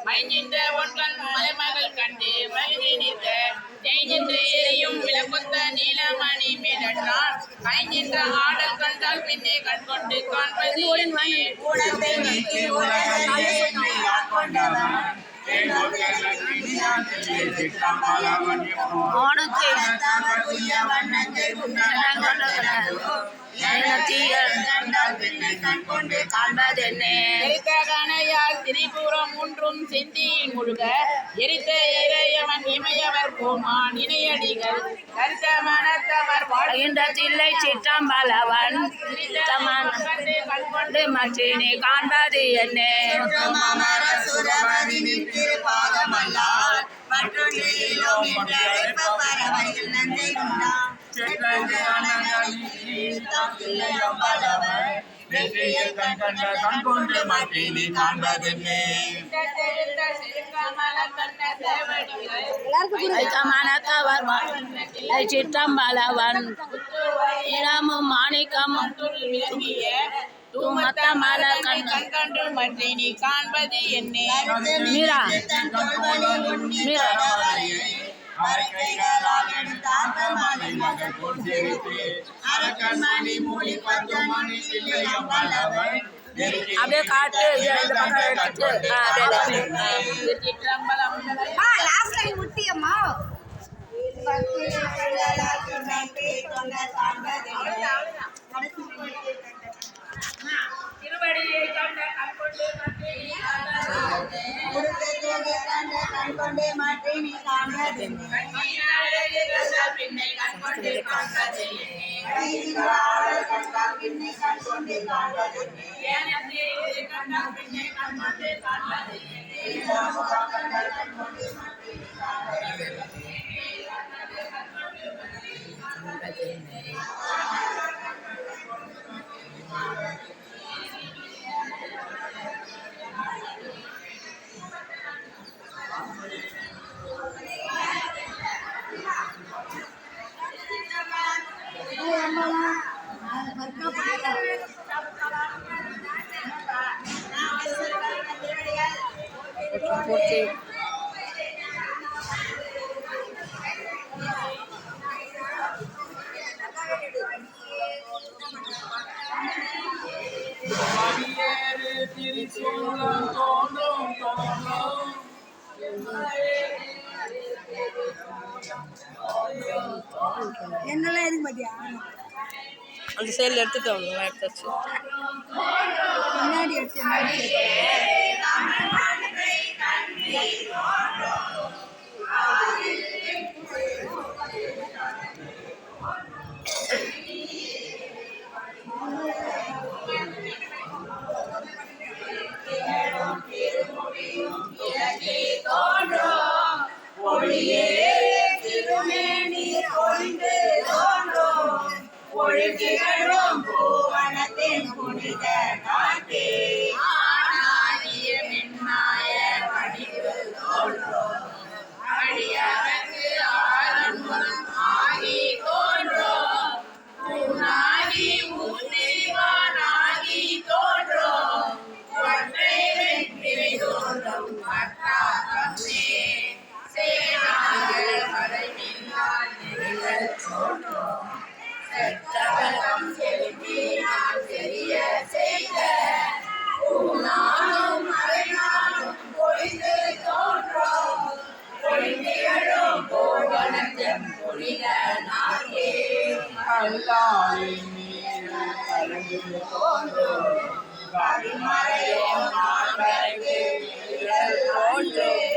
மைஞ்சின்ற ஒன்றன் மலைமகள் கண்டு மகிழ்ச்சி நிற்க ஜெய்நின்று எரியும் விளக்கொத்த நீலமணி மேலான் கைஞ்சின்ற ஆடல் கண்டால் பின்னே கண்கொண்டு காண்பது திரிபுரம் ஒன்றும் செந்தியின் முழுக எரித்த இறையவன் இமையவர் கோமான் இணையடிகள் கருத்த மனத்தவர் வாழ்கின்ற தில்லை சிற்றம்பலவன் கண்கொண்டு மற்றினை காண்பது என்ன கண்கொண்டு மற்றினை காண்பதென்னே சிற்றம்பலவன் இளமும் மாணிக்கமும் கண்கண்டு மற்றினை காண்பது என்னே மீரா அப்படியே காட்டு முட்டியம்மா திருவடியை கண்ட கண்கொண்டு மற்றினை காண்பது பின்னை கண்கொண்டு காண்பது என்னெல்லாம் எதுக்கு மாட்டியா அந்த சைடில் எடுத்துட்டோம் எடுத்தாச்சு பின்னாடி எடுத்து ஒழுகிகளும் பூவனத்தின் புனித நாட்டே ஆனாரிய மின்னாய வடிவு தோன்றும் அடியவர்க்கு ஆரம்பம் ஆகி தோன்றும் பூனாகி மூர்த்திவானாகி தோன்றும் ஒற்றை வெற்றிலை தோன்றும் பட்டாகமே சேனாக மறைவில்லால் நிழல் தோன்றும் செத்தவரம் செலுத்தினால் தெரிய செய்த பூனாலும் மறைநாளும் பொழிந்து தோன்றும் பொழிந்தியழும் பூவனத்தின் புனித நாட்டே அல்லாவின் மீது கலந்து தோன்றும் கருமறையும் நாள்வரைக்கு தோன்றும்